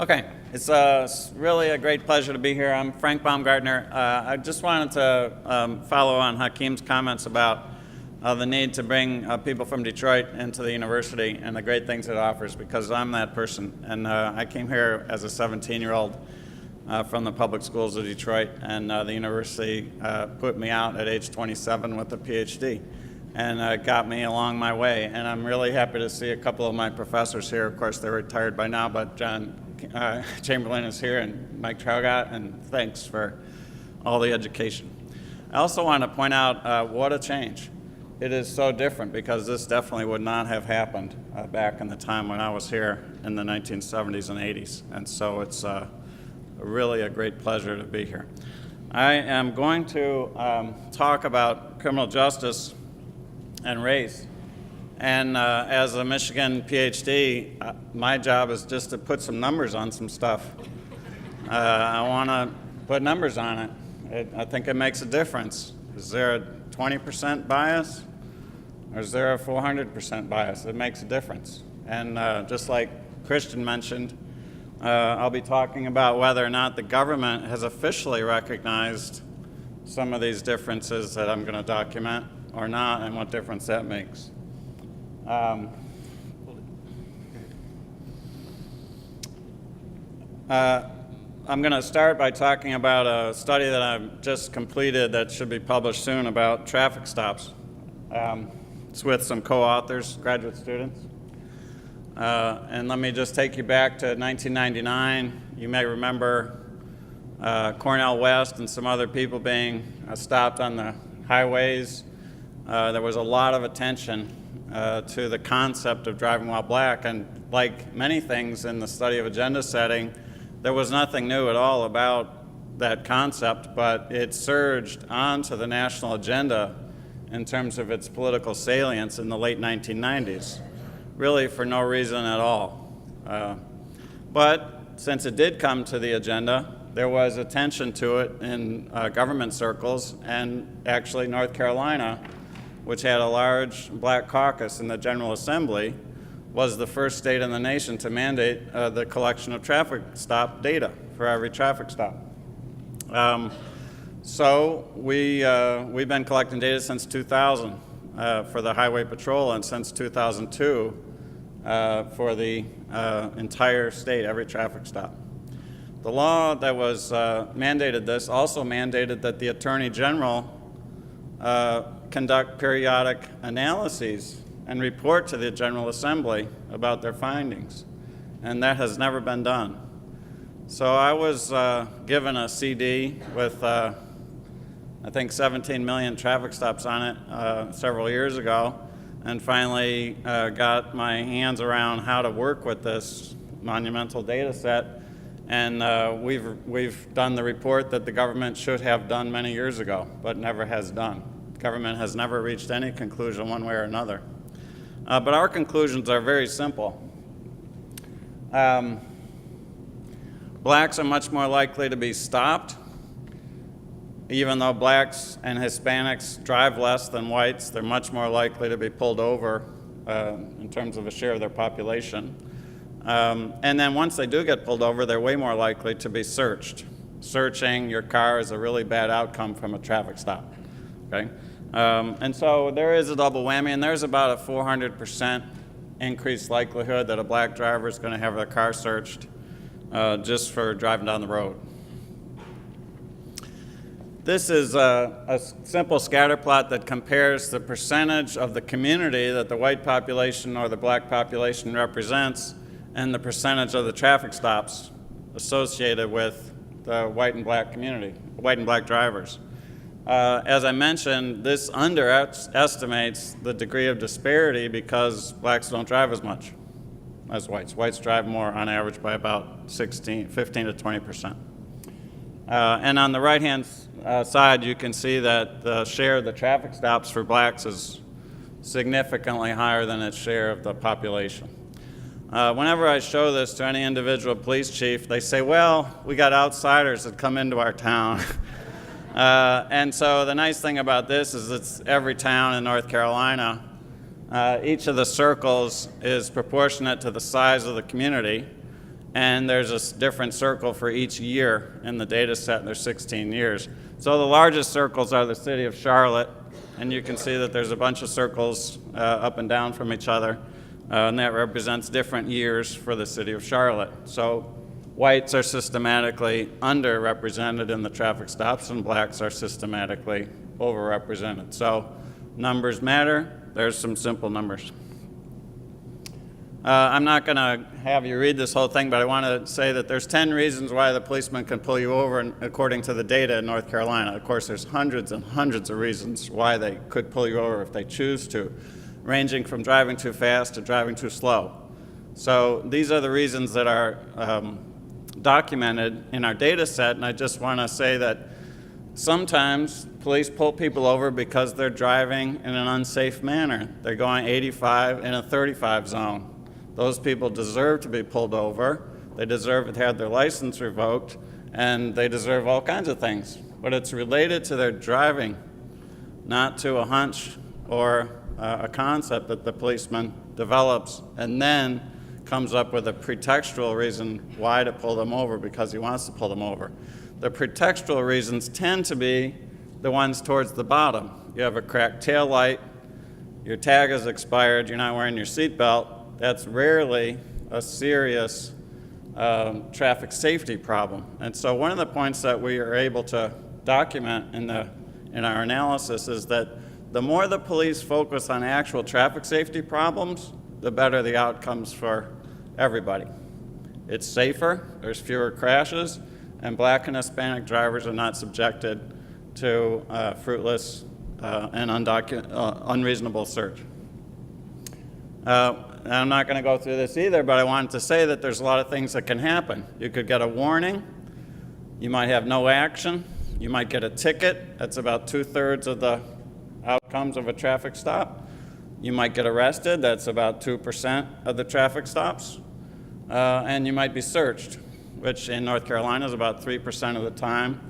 Okay, it's really a great pleasure to be here. I'm Frank Baumgartner. I just wanted to follow on Hakeem's comments about the need to bring people from Detroit into the university and the great things it offers, because I'm that person. And I came here as a 17-year-old from the public schools of Detroit, and the university put me out at age 27 with a PhD. And got me along my way. And I'm really happy to see a couple of my professors here. Of course, they're retired by now, but John Chamberlain is here, and Mike Traugott, and thanks for all the education. I also want to point out what a change. It is so different, because this definitely would not have happened back in the time when I was here in the 1970s and 80s. And so it's really a great pleasure to be here. I am going to talk about criminal justice and race. And as a Michigan PhD, my job is just to put some numbers on some stuff. I want to put numbers on it. I think it makes a difference. Is there a 20% bias, or is there a 400% bias? It makes a difference. And just like Christian mentioned, I'll be talking about whether or not the government has officially recognized some of these differences that I'm going to document or not, and what difference that makes. I'm going to start by talking about a study that I've just completed that should be published soon about traffic stops. It's with some co-authors, graduate students. And let me just take you back to 1999. You may remember Cornell West and some other people being stopped on the highways. There was a lot of attention to the concept of driving while black, and like many things in the study of agenda setting, there was nothing new at all about that concept, but it surged onto the national agenda in terms of its political salience in the late 1990s, really for no reason at all. But since it did come to the agenda, there was attention to it in government circles, and actually North Carolina, which had a large black caucus in the General Assembly, was the first state in the nation to mandate the collection of traffic stop data for every traffic stop. So we've been collecting data since 2000 for the Highway Patrol, and since 2002 for the entire state, every traffic stop. The law that was mandated this also mandated that the Attorney General conduct periodic analyses and report to the General Assembly about their findings, and that has never been done. So I was given a CD with I think 17 million traffic stops on it several years ago, and finally got my hands around how to work with this monumental data set, and we've done the report that the government should have done many years ago, but never has done. Government has never reached any conclusion one way or another. But our conclusions are very simple. Blacks are much more likely to be stopped. Even though blacks and Hispanics drive less than whites, they're much more likely to be pulled over in terms of a share of their population. And then once they do get pulled over, they're way more likely to be searched. Searching your car is a really bad outcome from a traffic stop. Okay? And so there is a double whammy, and there's about a 400% increased likelihood that a black driver is going to have their car searched just for driving down the road. This is a simple scatter plot that compares the percentage of the community that the white population or the black population represents and the percentage of the traffic stops associated with the white and black community, white and black drivers. As I mentioned, this underestimates the degree of disparity because blacks don't drive as much as whites. Whites drive more on average by about 15 to 20%. And on the right-hand side, you can see that the share of the traffic stops for blacks is significantly higher than its share of the population. Whenever I show this to any individual police chief, they say, well, we got outsiders that come into our town. And so the nice thing about this is it's every town in North Carolina. Each of the circles is proportionate to the size of the community, and there's a different circle for each year in the data set, and there's 16 years. So the largest circles are the city of Charlotte, and you can see that there's a bunch of circles up and down from each other, and that represents different years for the city of Charlotte. So whites are systematically underrepresented in the traffic stops, and blacks are systematically overrepresented. So numbers matter. There's some simple numbers. I'm not going to have you read this whole thing, but I want to say that there's 10 reasons why the policeman can pull you over, according to the data in North Carolina. Of course, there's hundreds and hundreds of reasons why they could pull you over if they choose to, ranging from driving too fast to driving too slow. So these are the reasons that are documented in our data set, and I just want to say that sometimes police pull people over because they're driving in an unsafe manner. They're going 85 in a 35 zone. Those people deserve to be pulled over. They deserve to have their license revoked, and they deserve all kinds of things. But it's related to their driving, not to a hunch or a concept that the policeman develops and then comes up with a pretextual reason why to pull them over because he wants to pull them over. The pretextual reasons tend to be the ones towards the bottom. You have a cracked tail light, your tag is expired, you're not wearing your seatbelt. That's rarely a serious traffic safety problem. And so one of the points that we are able to document in our analysis is that the more the police focus on actual traffic safety problems, the better the outcomes for everybody. It's safer, there's fewer crashes, and black and Hispanic drivers are not subjected to fruitless and unreasonable search. I'm not going to go through this either, but I wanted to say that there's a lot of things that can happen. You could get a warning, you might have no action, you might get a ticket. That's about 2/3 of the outcomes of a traffic stop. You might get arrested. That's about 2% of the traffic stops. And you might be searched, which in North Carolina is about 3% of the time,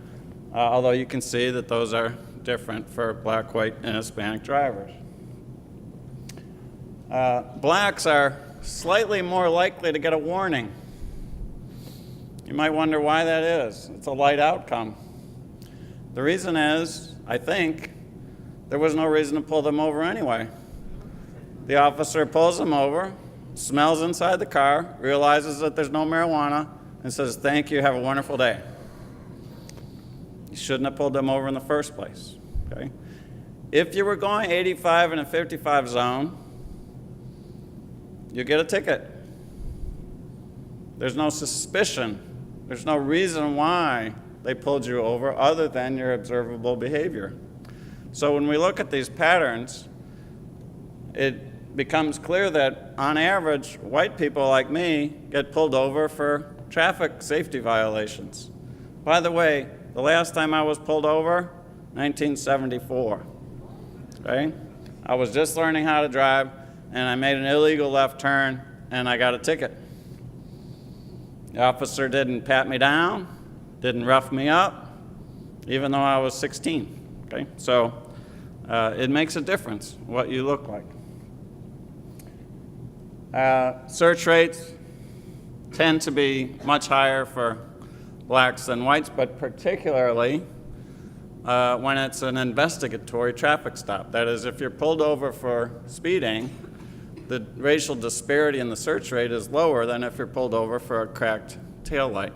although you can see that those are different for black, white, and Hispanic drivers. Blacks are slightly more likely to get a warning. You might wonder why that is. It's a light outcome. The reason is, I think, there was no reason to pull them over anyway. The officer pulls them over, smells inside the car, realizes that there's no marijuana, and says, "Thank you, have a wonderful day." You shouldn't have pulled them over in the first place. Okay? If you were going 85 in a 55 zone, you get a ticket. There's no suspicion. There's no reason why they pulled you over other than your observable behavior. So when we look at these patterns, it becomes clear that on average, white people like me get pulled over for traffic safety violations. By the way, the last time I was pulled over, 1974. Okay? I was just learning how to drive, and I made an illegal left turn, and I got a ticket. The officer didn't pat me down, didn't rough me up, even though I was 16. Okay? So it makes a difference what you look like. Search rates tend to be much higher for blacks than whites, but particularly when it's an investigatory traffic stop. That is, if you're pulled over for speeding, the racial disparity in the search rate is lower than if you're pulled over for a cracked tail light.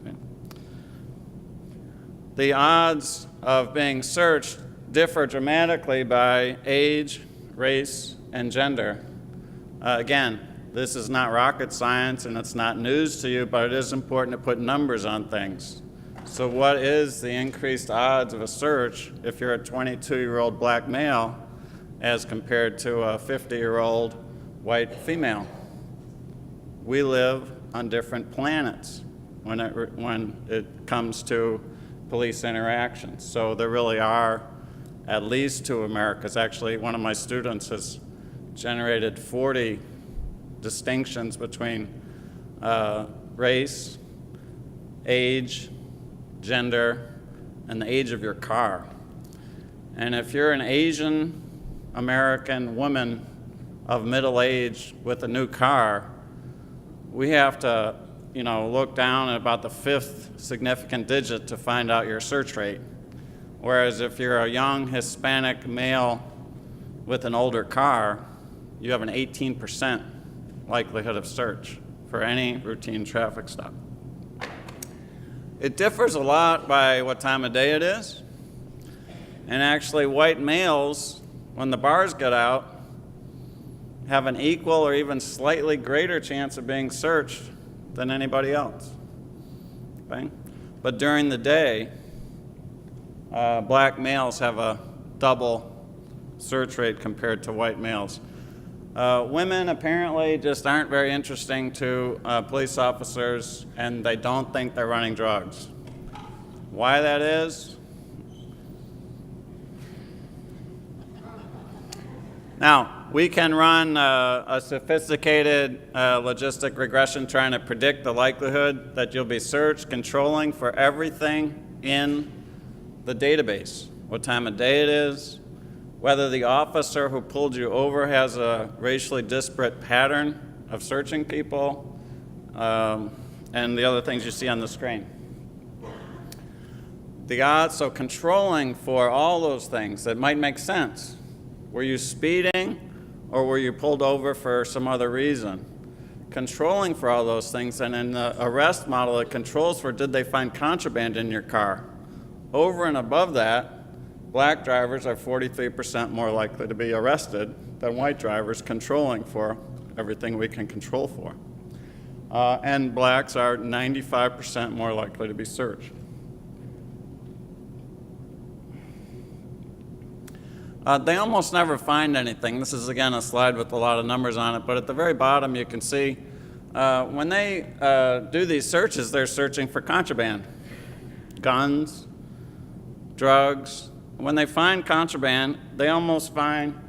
Okay. The odds of being searched differ dramatically by age, race, and gender. Again, this is not rocket science and it's not news to you, but it is important to put numbers on things. So what is the increased odds of a search if you're a 22-year-old black male as compared to a 50-year-old white female? We live on different planets when it comes to police interactions. So there really are at least two Americas. Actually, one of my students has generated 40 distinctions between race, age, gender, and the age of your car. And if you're an Asian American woman of middle age with a new car, we have to look down at about the 5th significant digit to find out your search rate. Whereas if you're a young Hispanic male with an older car, you have an 18% likelihood of search for any routine traffic stop. It differs a lot by what time of day it is. And actually, white males, when the bars get out, have an equal or even slightly greater chance of being searched than anybody else. Okay? But during the day, black males have a double search rate compared to white males. Women apparently just aren't very interesting to police officers, and they don't think they're running drugs. Why that is? Now, we can run a sophisticated logistic regression trying to predict the likelihood that you'll be searched, controlling for everything in the database. What time of day it is, whether the officer who pulled you over has a racially disparate pattern of searching people, and the other things you see on the screen. The odds, so controlling for all those things that might make sense. Were you speeding, or were you pulled over for some other reason? Controlling for all those things, and in the arrest model, it controls for did they find contraband in your car. Over and above that, black drivers are 43% more likely to be arrested than white drivers, controlling for everything we can control for. And blacks are 95% more likely to be searched. They almost never find anything. This is, again, a slide with a lot of numbers on it, but at the very bottom you can see when they do these searches, they're searching for contraband, guns, drugs. When they find contraband, they almost find,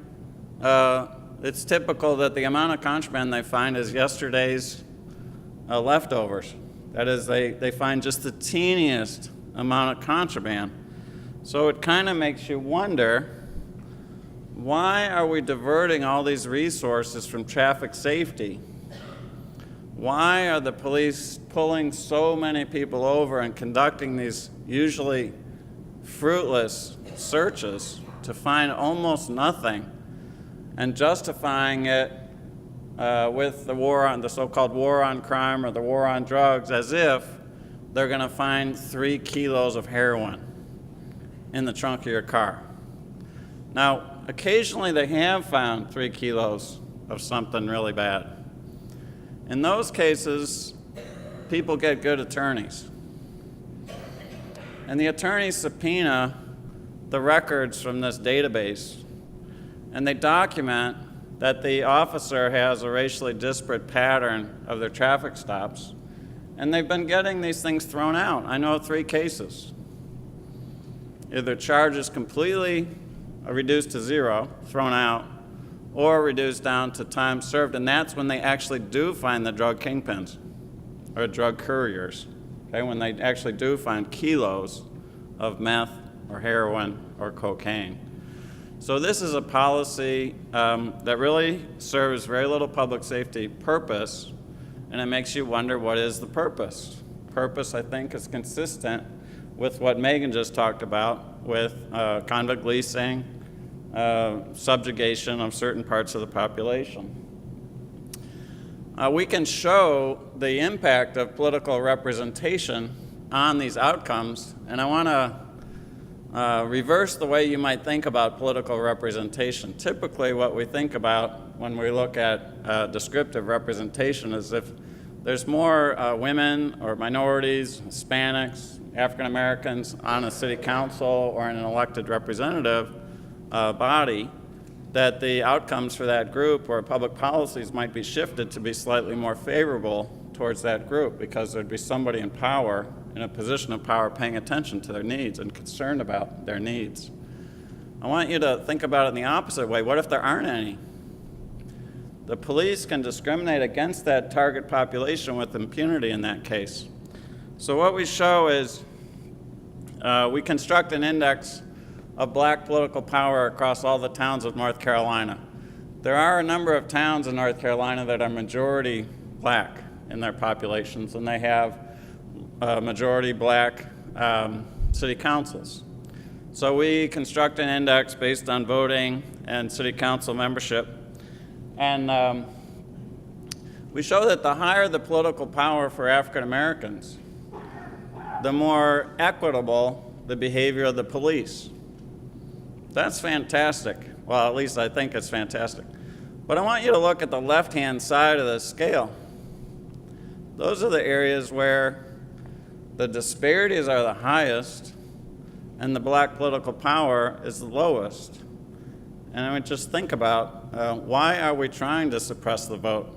it's typical that the amount of contraband they find is yesterday's leftovers. That is, they find just the teeniest amount of contraband. So it kind of makes you wonder, why are we diverting all these resources from traffic safety? Why are the police pulling so many people over and conducting these usually fruitless searches to find almost nothing, and justifying it with the so-called war on crime or the war on drugs, as if they're going to find 3 kilos of heroin in the trunk of your car? Now, occasionally they have found 3 kilos of something really bad. In those cases, people get good attorneys. And the attorneys subpoena the records from this database, and they document that the officer has a racially disparate pattern of their traffic stops, and they've been getting these things thrown out. I know 3 cases. Either charges completely reduced to 0, thrown out, or reduced down to time served, and that's when they actually do find the drug kingpins or drug couriers, okay, when they actually do find kilos of meth or heroin or cocaine. So this is a policy that really serves very little public safety purpose, and it makes you wonder, what is the purpose? Purpose, I think, is consistent with what Megan just talked about with convict leasing, subjugation of certain parts of the population. We can show the impact of political representation on these outcomes, and I want to reverse the way you might think about political representation. Typically, what we think about when we look at descriptive representation is if there's more women or minorities, Hispanics, African Americans on a city council or in an elected representative body, that the outcomes for that group or public policies might be shifted to be slightly more favorable towards that group, because there'd be somebody in power, in a position of power, paying attention to their needs and concerned about their needs. I want you to think about it in the opposite way. What if there aren't any? The police can discriminate against that target population with impunity in that case. So what we show is we construct an index of black political power across all the towns of North Carolina. There are a number of towns in North Carolina that are majority black. in their populations, and they have majority black city councils. So we construct an index based on voting and city council membership, and we show that the higher the political power for African Americans, the more equitable the behavior of the police. That's fantastic. Well, at least I think it's fantastic. But I want you to look at the left-hand side of the scale. Those are the areas where the disparities are the highest and the black political power is the lowest. And I would just think about why are we trying to suppress the vote?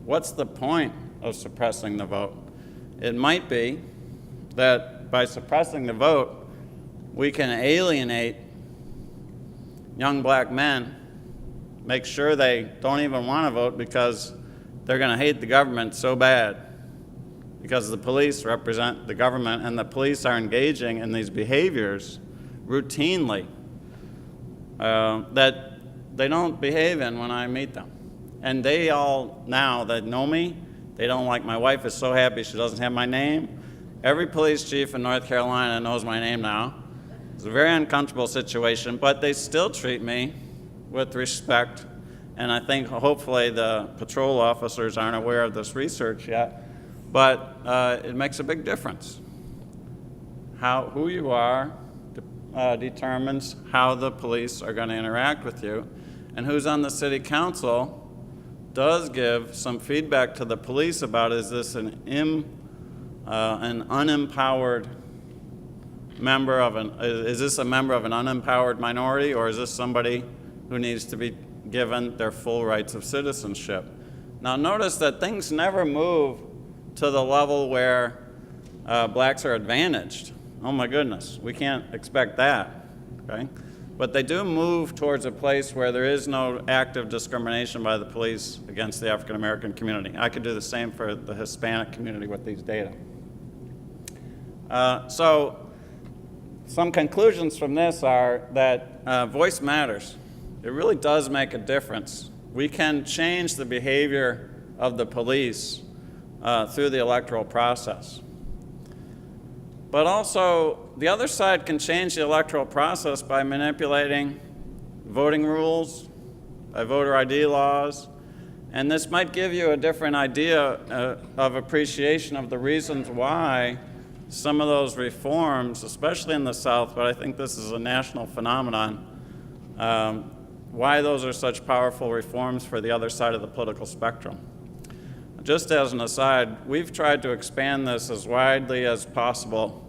What's the point of suppressing the vote? It might be that by suppressing the vote, we can alienate young black men, make sure they don't even want to vote because they're going to hate the government so bad, because the police represent the government and the police are engaging in these behaviors routinely that they don't behave in when I meet them. And they all, now that know me, they don't like, my wife is so happy she doesn't have my name. Every police chief in North Carolina knows my name now. It's a very uncomfortable situation, but they still treat me with respect. And I think hopefully the patrol officers aren't aware of this research yet, but it makes a big difference. Who you are determines how the police are going to interact with you, and who's on the city council does give some feedback to the police about, is this an unempowered member of is this a member of an unempowered minority, or is this somebody who needs to be given their full rights of citizenship? Now notice that things never move to the level where blacks are advantaged. Oh my goodness, we can't expect that, okay? But they do move towards a place where there is no active discrimination by the police against the African American community. I could do the same for the Hispanic community with these data. So some conclusions from this are that voice matters. It really does make a difference. We can change the behavior of the police through the electoral process. But also, the other side can change the electoral process by manipulating voting rules, by voter ID laws, and this might give you a different idea of appreciation of the reasons why some of those reforms, especially in the South, but I think this is a national phenomenon, why those are such powerful reforms for the other side of the political spectrum. Just as an aside, we've tried to expand this as widely as possible,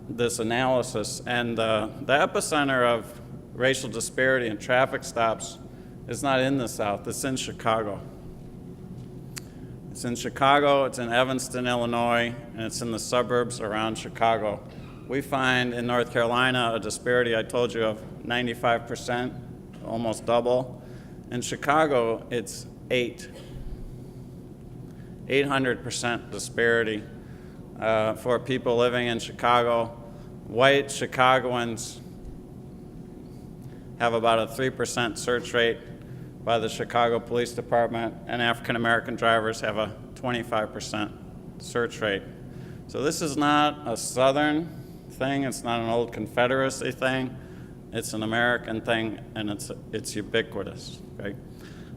this analysis, and the epicenter of racial disparity and traffic stops is not in the South, it's in Chicago. It's in Chicago, it's in Evanston, Illinois, and it's in the suburbs around Chicago. We find in North Carolina a disparity, I told you, of 95%, almost double. In Chicago, it's 800% disparity for people living in Chicago. White Chicagoans have about a 3% search rate by the Chicago Police Department, and African American drivers have a 25% search rate. So this is not a Southern thing, it's not an old Confederacy thing, it's an American thing, and it's ubiquitous, okay?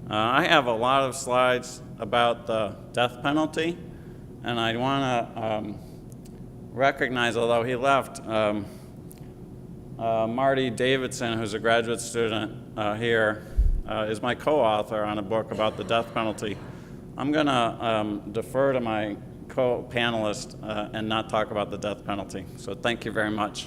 I have a lot of slides about the death penalty, and I want to recognize, although he left, Marty Davidson, who's a graduate student here, is my co-author on a book about the death penalty. I'm going to defer to my co-panelist and not talk about the death penalty. So thank you very much.